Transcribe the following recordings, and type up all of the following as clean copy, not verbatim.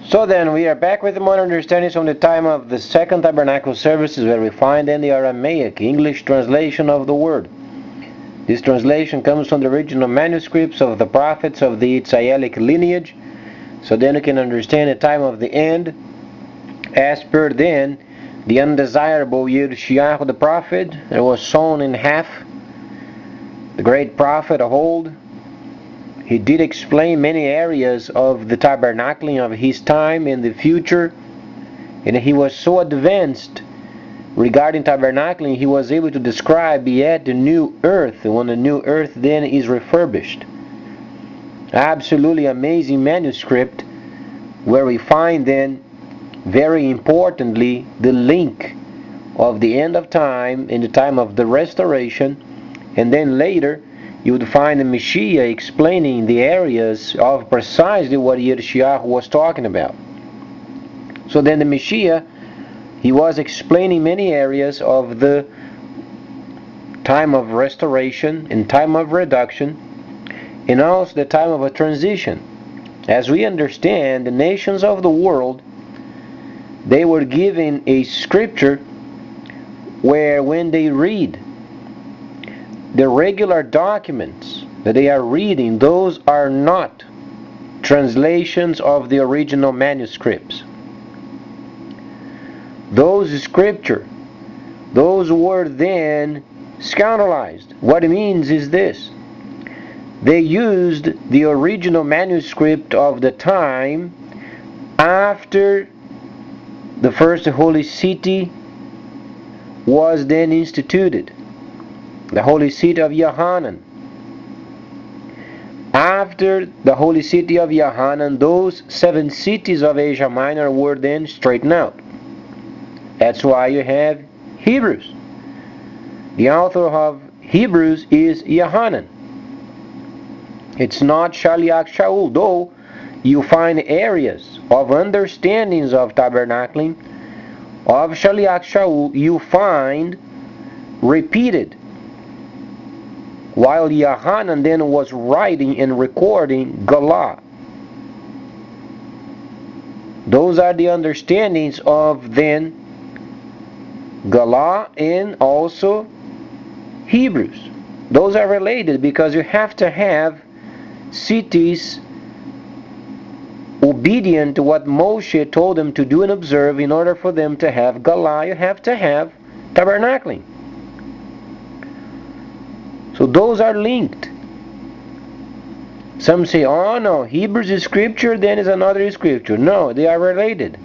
So then, we are back with more understandings from the time of the second tabernacle services, where we find in the Aramaic English translation of the word. This translation comes from the original manuscripts of the prophets of the Israelic lineage. So then we can understand the time of the end, as per then the undesirable Yirmiyahu the prophet that was sawn in half. The great prophet of old, he did explain many areas of the tabernacling of his time in the future, and he was so advanced regarding tabernacling, he was able to describe yet the new earth, when the new earth then is refurbished. Absolutely amazing manuscript, where we find then, very importantly, the link of the end of time in the time of the restoration, and then later you would find the Messiah explaining the areas of precisely what Yirmiyahu was talking about. So then the Messiah, he was explaining many areas of the time of restoration and time of reduction, and also the time of a transition. As we understand, the nations of the world, they were given a scripture where when they read the regular documents that they are reading, those are not translations of the original manuscripts. Those scripture, those were then scandalized. What it means is this: they used the original manuscript of the time after the first holy city was then instituted, the holy city of Yohanan. After the holy city of Yohanan, those 7 cities of Asia Minor were then straightened out. That's why you have Hebrews. The author of Hebrews is Yohanan. It's not Shaliach Shaul, though you find areas of understandings of tabernacling of Shaliach Shaul you find repeated, while Yohanan then was writing and recording Galah. Those are the understandings of then Galah and also Hebrews. Those are related because you have to have cities obedient to what Moshe told them to do and observe in order for them to have Galah. You have to have tabernacling. So those are linked. Some say, oh no, Hebrews is scripture, then is another scripture. No, they are related.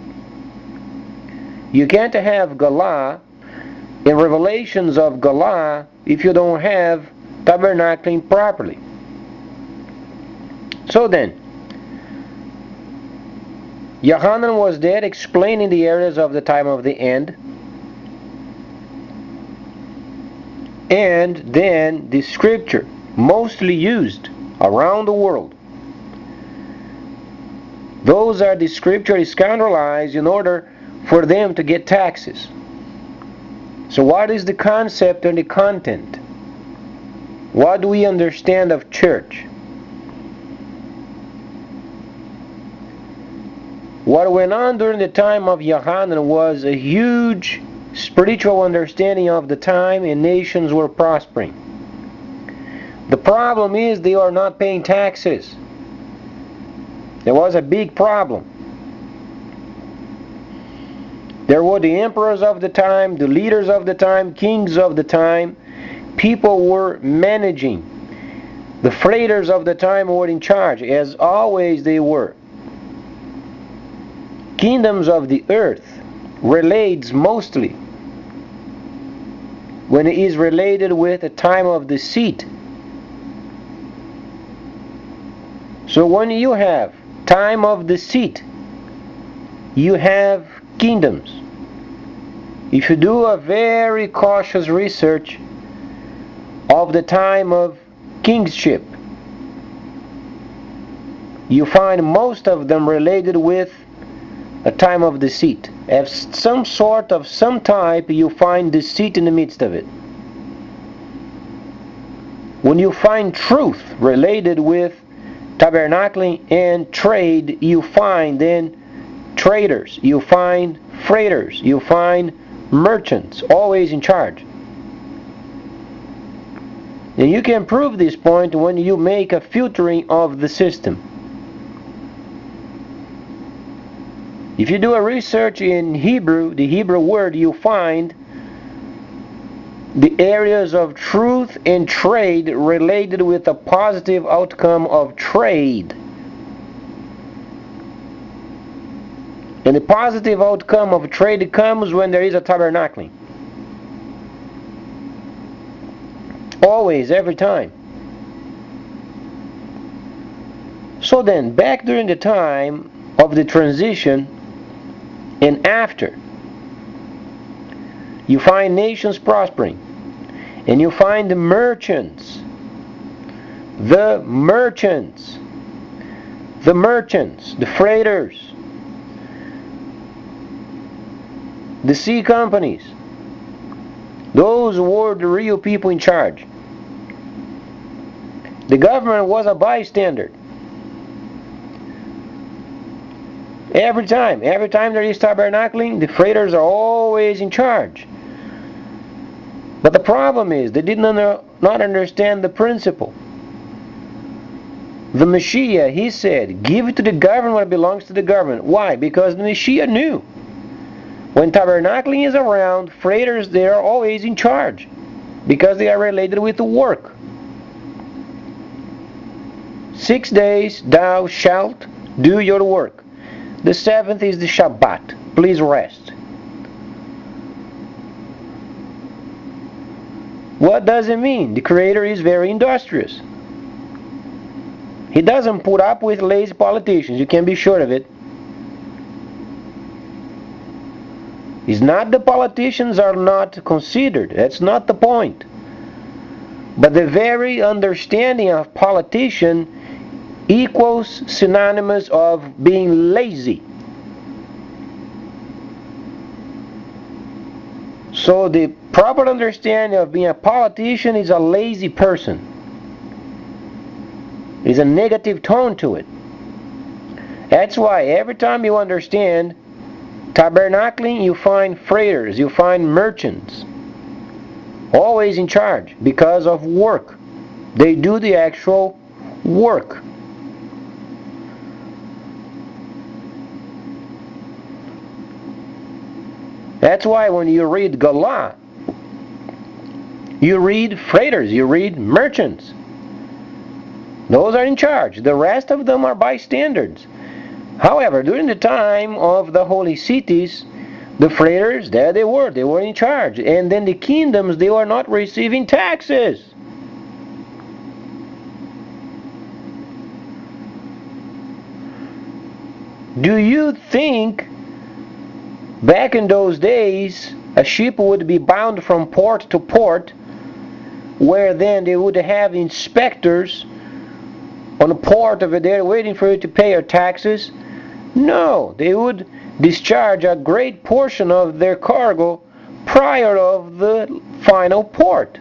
You can't have Galah in revelations of Galah if you don't have tabernacling properly. So then, Yohanan was there explaining the areas of the time of the end, and then the scripture mostly used around the world, those are the scripture scandalized in order for them to get taxes. So what is the concept and the content? What do we understand of church? What went on during the time of Yohanan was a huge spiritual understanding of the time, and nations were prospering. The problem is they are not paying taxes. There was a big problem. There were the emperors of the time, the leaders of the time, kings of the time. People were managing. The freighters of the time were in charge, as always they were. Kingdoms of the earth relates mostly when it is related with the time of the seat. So when you have time of the seat, you have kingdoms. If you do a very cautious research of the time of kingship, you find most of them related with a time of deceit. As some sort of some type, you find deceit in the midst of it. When you find truth related with tabernacling and trade, you find then traders, you find freighters, you find merchants, always in charge. And you can prove this point when you make a filtering of the system. If you do a research in Hebrew, the Hebrew word, you find the areas of truth and trade related with a positive outcome of trade. And the positive outcome of trade comes when there is a tabernacling. Always, every time. So then, back during the time of the transition and after, you find nations prospering, and you find the merchants, the freighters, the sea companies. Those were the real people in charge. The government was a bystander. Every time there is tabernacling, the freighters are always in charge. But the problem is, they did not understand the principle. The Messiah, he said, give it to the government what belongs to the government. Why? Because the Messiah knew. When tabernacling is around, freighters, they are always in charge. Because they are related with the work. 6 days thou shalt do your work. The seventh is the Shabbat. Please rest. What does it mean? The Creator is very industrious. He doesn't put up with lazy politicians. You can be sure of it. It's not the politicians are not considered. That's not the point. But the very understanding of politician equals synonymous of being lazy. So the proper understanding of being a politician is a lazy person. There's a negative tone to it. That's why every time you understand tabernacling, you find freighters, you find merchants, always in charge because of work. They do the actual work. That's why when you read Galah, you read freighters, you read merchants. Those are in charge. The rest of them are bystanders. However, during the time of the holy cities, the freighters, there they were in charge. And then the kingdoms, they were not receiving taxes. Do you think back in those days a ship would be bound from port to port, where then they would have inspectors on the port over there waiting for you to pay your taxes? No, they would discharge a great portion of their cargo prior of the final port.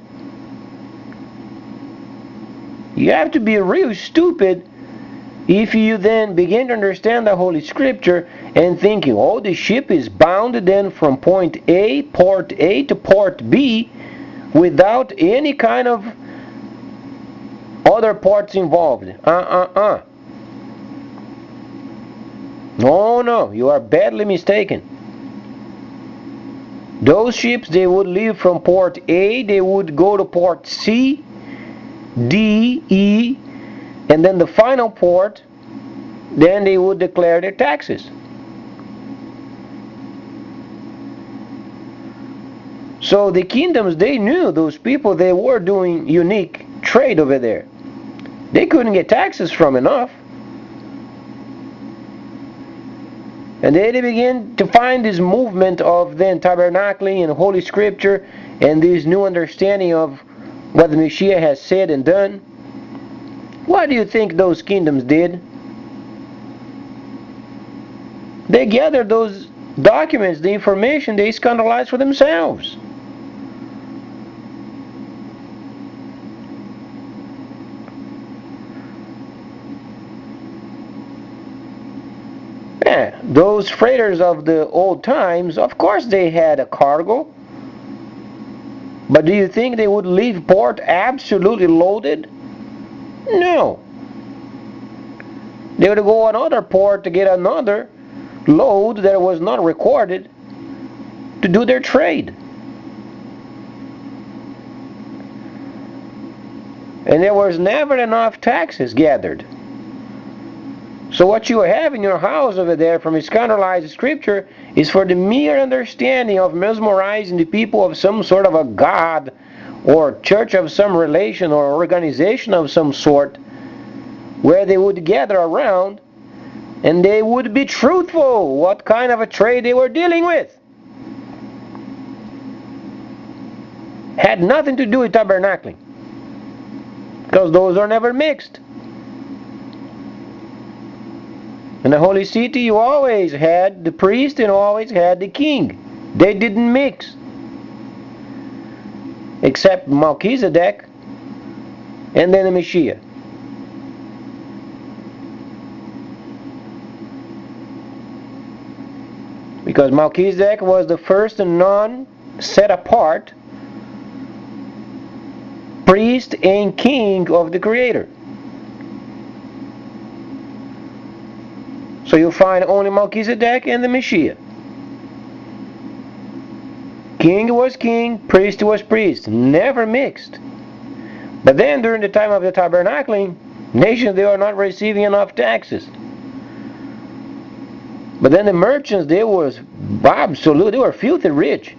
You have to be real stupid if you then begin to understand the Holy Scripture and thinking, oh, the ship is bound then from point A, port A to port B without any kind of other ports involved. No, you are badly mistaken. Those ships, they would leave from port A, they would go to port C, D, E, and then the final port, then they would declare their taxes. So the kingdoms, they knew those people, they were doing unique trade over there. They couldn't get taxes from enough. And they began to find this movement of then tabernacling and Holy Scripture and this new understanding of what the Messiah has said and done. What do you think those kingdoms did? They gathered those documents, the information, they scandalized for themselves. Yeah, those freighters of the old times, of course they had a cargo. But do you think they would leave port absolutely loaded? No. They would go another port to get another load that was not recorded to do their trade. And there was never enough taxes gathered. So what you have in your house over there from scandalized scripture is for the mere understanding of mesmerizing the people of some sort of a god or church of some relation or organization of some sort, where they would gather around and they would be truthful what kind of a trade they were dealing with. Had nothing to do with tabernacling, because those are never mixed. In the Holy City, you always had the priest and always had the king. They didn't mix. Except Melchizedek and then the Messiah. Because Melchizedek was the first non-set apart priest and king of the Creator. So you find only Melchizedek and the Messiah. King was king, priest was priest, never mixed. But then during the time of the tabernacling, nations, they were not receiving enough taxes. But then the merchants, they were filthy rich.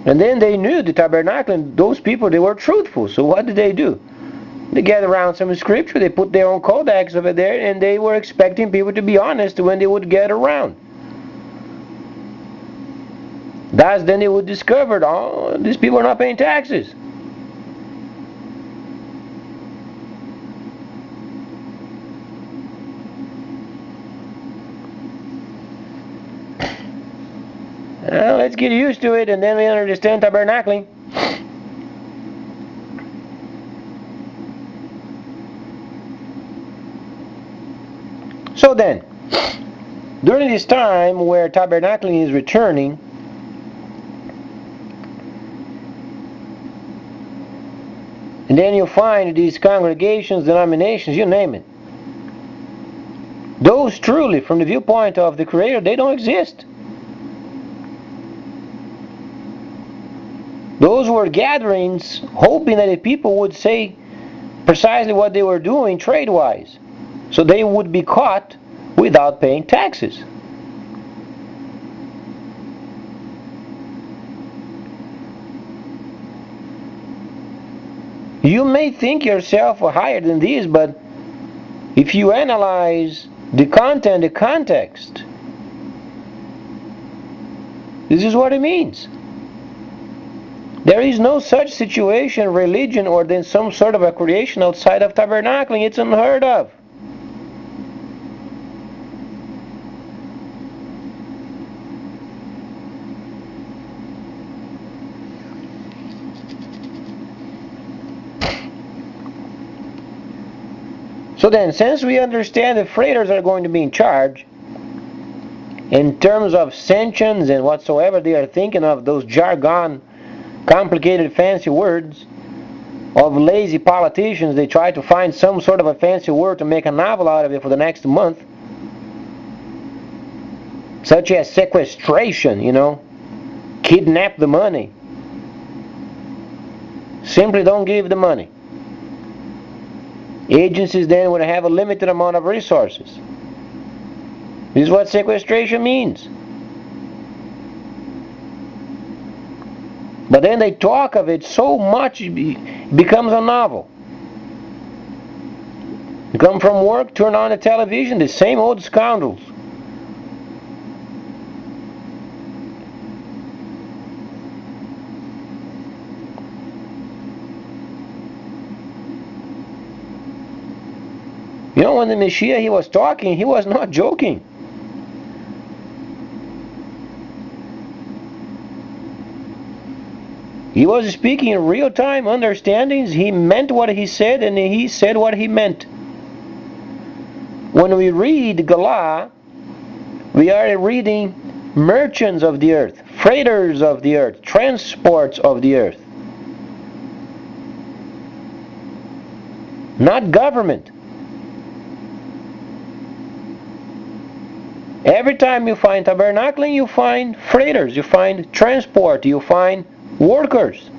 And then they knew the tabernacling, those people, they were truthful. So what did they do? They gathered around some scripture, they put their own codex over there, and they were expecting people to be honest when they would get around. Thus then they would discover, oh, these people are not paying taxes. Well, let's get used to it and then we understand tabernacling. So then, during this time where tabernacling is returning, and then you find these congregations, denominations, you name it, those truly, from the viewpoint of the Creator, they don't exist. Those were gatherings hoping that the people would say precisely what they were doing trade-wise, so they would be caught without paying taxes. You may think yourself higher than these, but if you analyze the content, the context, this is what it means. There is no such situation, religion, or then some sort of a creation outside of tabernacling. It's unheard of. So then, since we understand the freighters are going to be in charge, in terms of sanctions and whatsoever they are thinking of, those jargon, complicated fancy words of lazy politicians, they try to find some sort of a fancy word to make a novel out of it for the next month, such as sequestration, kidnap the money, simply don't give the money. Agencies then would have a limited amount of resources. This is what sequestration means. But then they talk of it so much it becomes a novel. You come from work, turn on the television, the same old scoundrels. When the Messiah, he was talking, he was not joking. He was speaking in real-time understandings. He meant what he said, and he said what he meant. When we read Galah, we are reading merchants of the earth, freighters of the earth, transports of the earth. Not government. Every time you find tabernacling, you find freighters, you find transport, you find workers.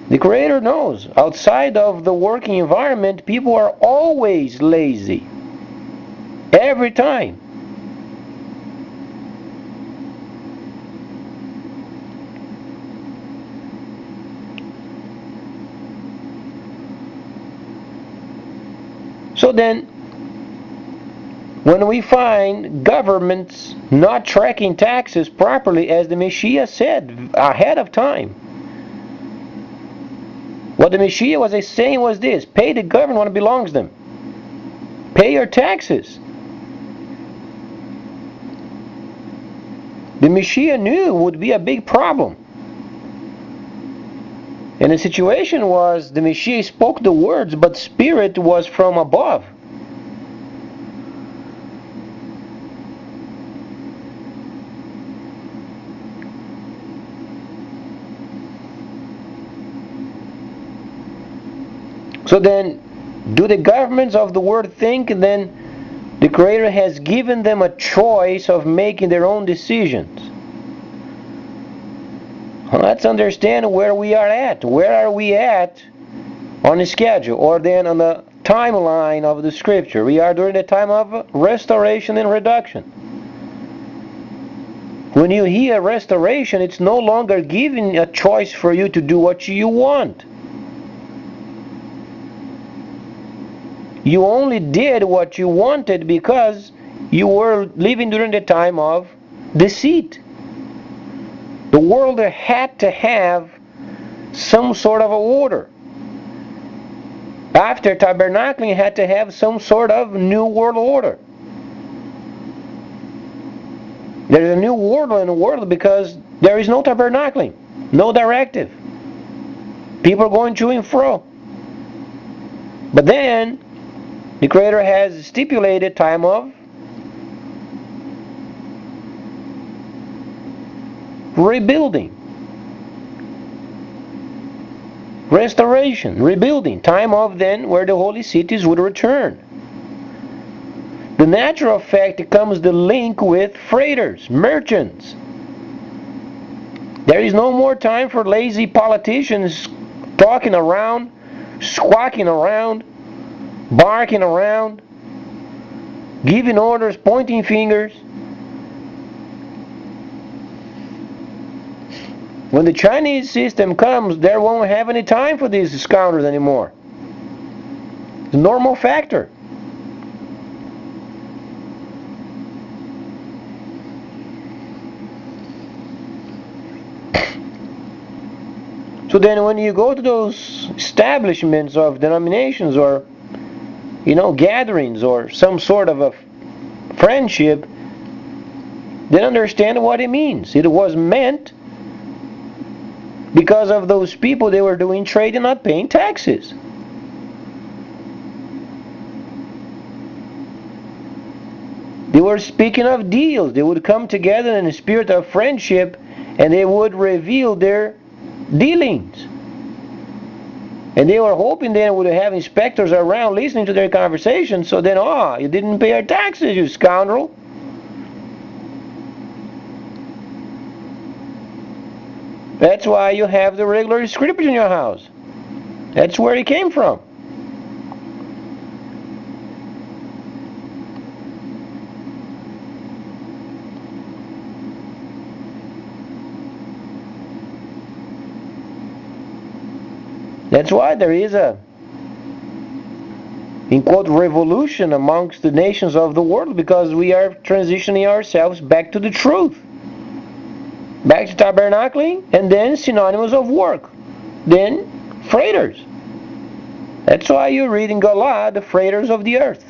The Creator knows, outside of the working environment, people are always lazy. Every time. So then, when we find governments not tracking taxes properly, as the Messiah said ahead of time, what the Messiah was saying was this: pay the government what belongs to them. Pay your taxes. The Messiah knew it would be a big problem. And the situation was, the Messiah spoke the words, but Spirit was from above. So then, do the governments of the world think then the Creator has given them a choice of making their own decisions? Let's understand where we are at. Where are we at on the schedule, or then on the timeline of the Scripture? We are during the time of restoration and reduction. When you hear restoration, it's no longer giving a choice for you to do what you want. You only did what you wanted because you were living during the time of deceit. The world had to have some sort of order. After tabernacling, it had to have some sort of new world order. There's a new order in the world because there is no tabernacling, no directive. People are going to and fro. But then, the Creator has stipulated time of rebuilding, restoration, rebuilding, time of then where the holy cities would return. The natural effect comes the link with freighters, merchants. There is no more time for lazy politicians talking around, squawking around, barking around, giving orders, pointing fingers. When the Chinese system comes, there won't have any time for these scoundrels anymore. It's a normal factor. So then when you go to those establishments of denominations or gatherings or some sort of a friendship, then understand what it means. It was meant because of those people, they were doing trade and not paying taxes. They were speaking of deals. They would come together in a spirit of friendship and they would reveal their dealings. And they were hoping they would have inspectors around listening to their conversations, so then, you didn't pay our taxes, you scoundrel. That's why you have the regular scripture in your house. That's where it came from. That's why there is a, in quote, revolution amongst the nations of the world, because we are transitioning ourselves back to the truth. Back to tabernacling, and then synonymous of work. Then freighters. That's why you read in Galah, the freighters of the earth.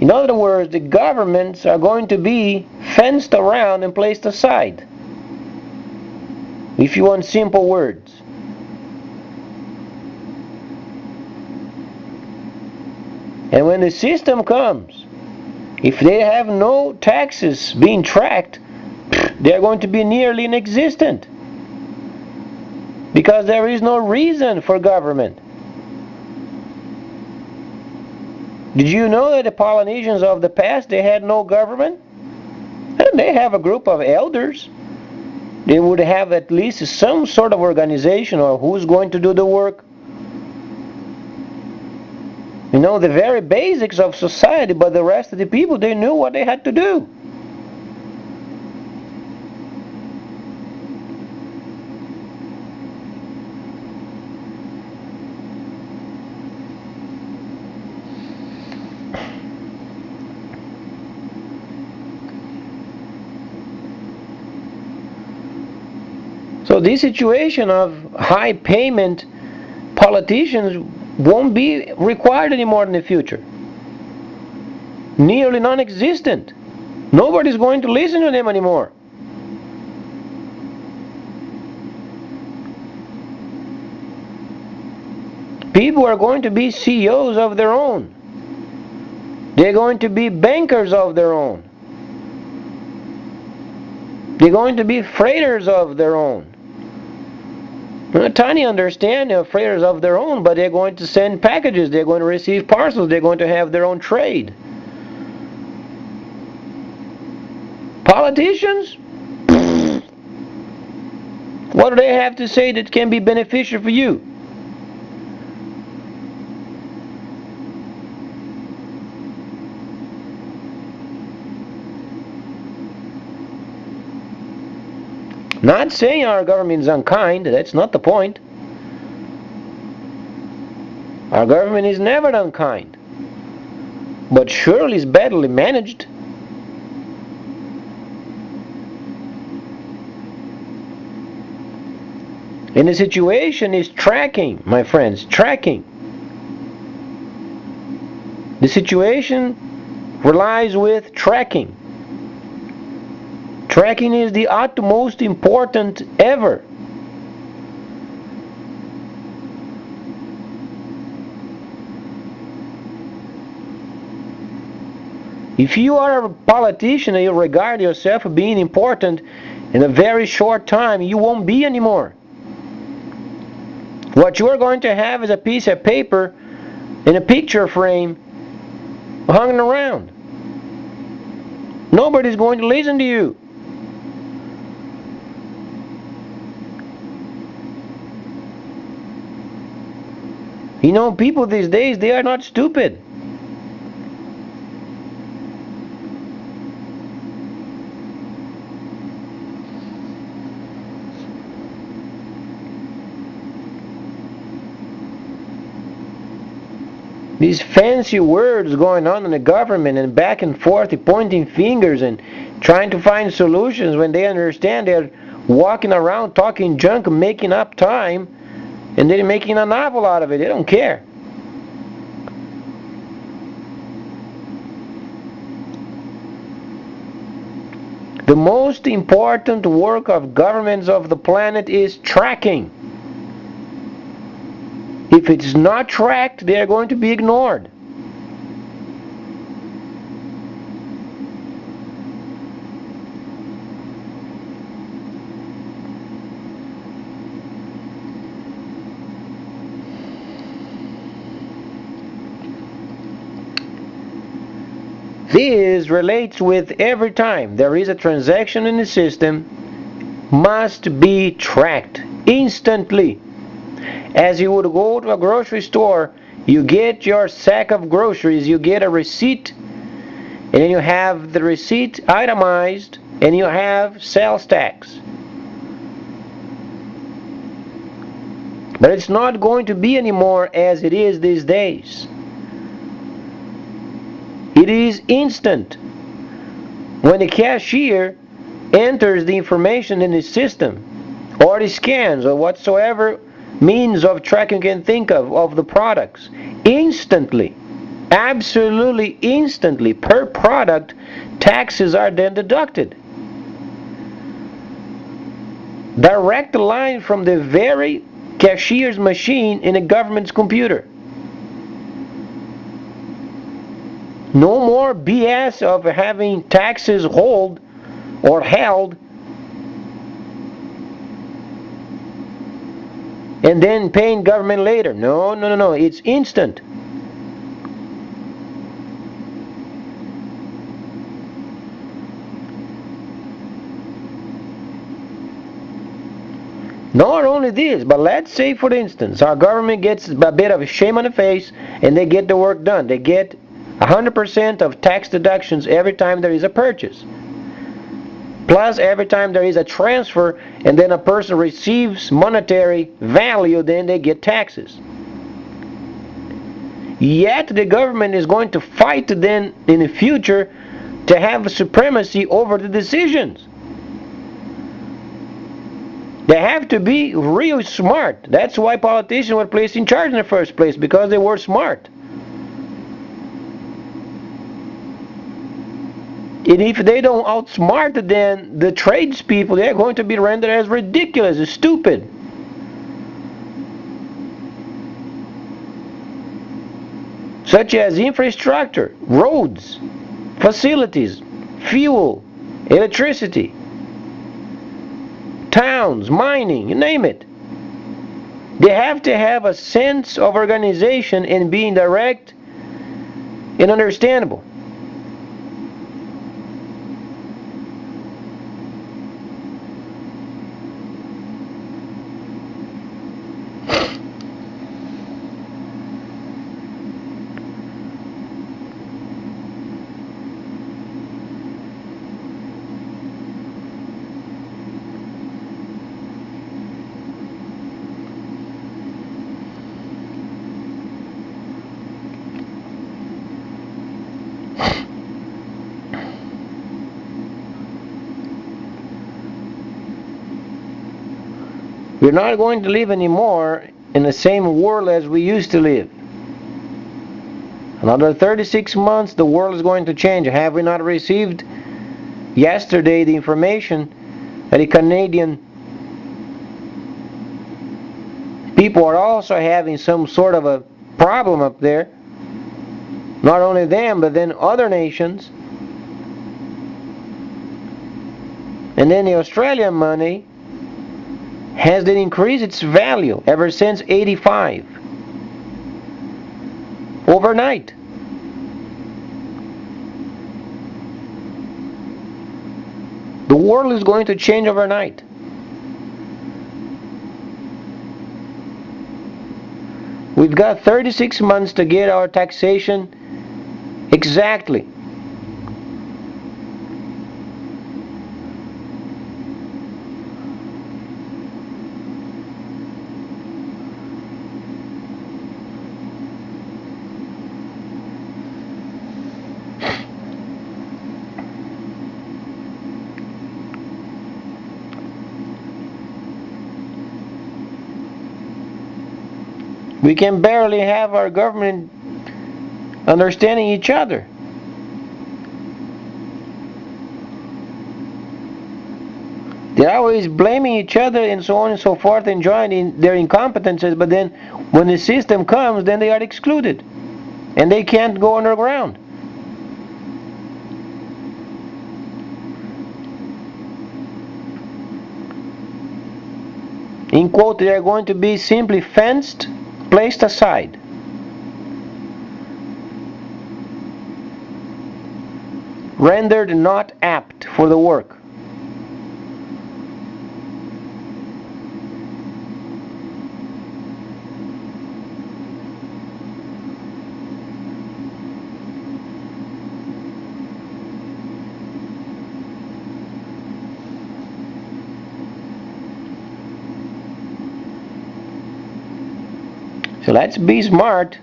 In other words, the governments are going to be fenced around and placed aside. If you want simple words. And when the system comes, if they have no taxes being tracked, they're going to be nearly inexistent. Because there is no reason for government. Did you know that the Polynesians of the past, they had no government? And they have a group of elders. They would have at least some sort of organization or who's going to do the work. You know, the very basics of society, but the rest of the people, they knew what they had to do. So this situation of high payment politicians won't be required anymore in the future. Nearly non-existent. Nobody's going to listen to them anymore. People are going to be CEOs of their own. They're going to be bankers of their own. They're going to be freighters of their own. A tiny understanding of freighters of their own, but they're going to send packages, they're going to receive parcels, they're going to have their own trade. Politicians? What do they have to say that can be beneficial for you? Not saying our government is unkind, that's not the point. Our government is never unkind, but surely is badly managed. And the situation is tracking, my friends, tracking. The situation relies with tracking. Tracking is the utmost important ever. If you are a politician and you regard yourself as being important, in a very short time you won't be anymore. What you are going to have is a piece of paper in a picture frame hanging around. Nobody's going to listen to you. You know, people these days, they are not stupid. These fancy words going on in the government and back and forth, pointing fingers and trying to find solutions when they understand they're walking around talking junk, making up time, and they're making a novel out of it. They don't care. The most important work of governments of the planet is tracking. If it's not tracked, they are going to be ignored. This relates with every time there is a transaction in the system, must be tracked instantly. As you would go to a grocery store, you get your sack of groceries, you get a receipt, and then you have the receipt itemized, and you have sales tax. But it's not going to be anymore as it is these days. It is instant. When the cashier enters the information in the system, or the scans, or whatsoever means of tracking you can think of the products, instantly Absolutely instantly, per product, taxes are then deducted. Direct line from the very cashier's machine in a government's computer. No more BS of having taxes hold or held and then paying government later. No, no, no, no. It's instant. Not only this, but let's say, for instance, our government gets a bit of a shame on the face and they get the work done. They get 100% of tax deductions every time there is a purchase. Plus, every time there is a transfer and then a person receives monetary value, then they get taxes. Yet the government is going to fight then in the future to have supremacy over the decisions. They have to be real smart. That's why politicians were placed in charge in the first place, because they were smart. And if they don't outsmart then the tradespeople, they're going to be rendered as ridiculous, as stupid. Such as infrastructure, roads, facilities, fuel, electricity, towns, mining, you name it. They have to have a sense of organization and being direct and understandable. We're not going to live anymore in the same world as we used to live. Another 36 months, the world is going to change. Have we not received yesterday the information that the Canadian people are also having some sort of a problem up there? Not only them, but then other nations. And then the Australian money has then increased its value ever since '85. Overnight. The world is going to change overnight. We've got 36 months to get our taxation exactly. We can barely have our government understanding each other. They're always blaming each other and so on and so forth, enjoying their incompetences, but then when the system comes, then they are excluded. And they can't go underground. In quote, they are going to be simply fenced, placed aside. Rendered not apt for the work. So let's be smart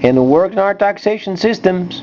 and work in our taxation systems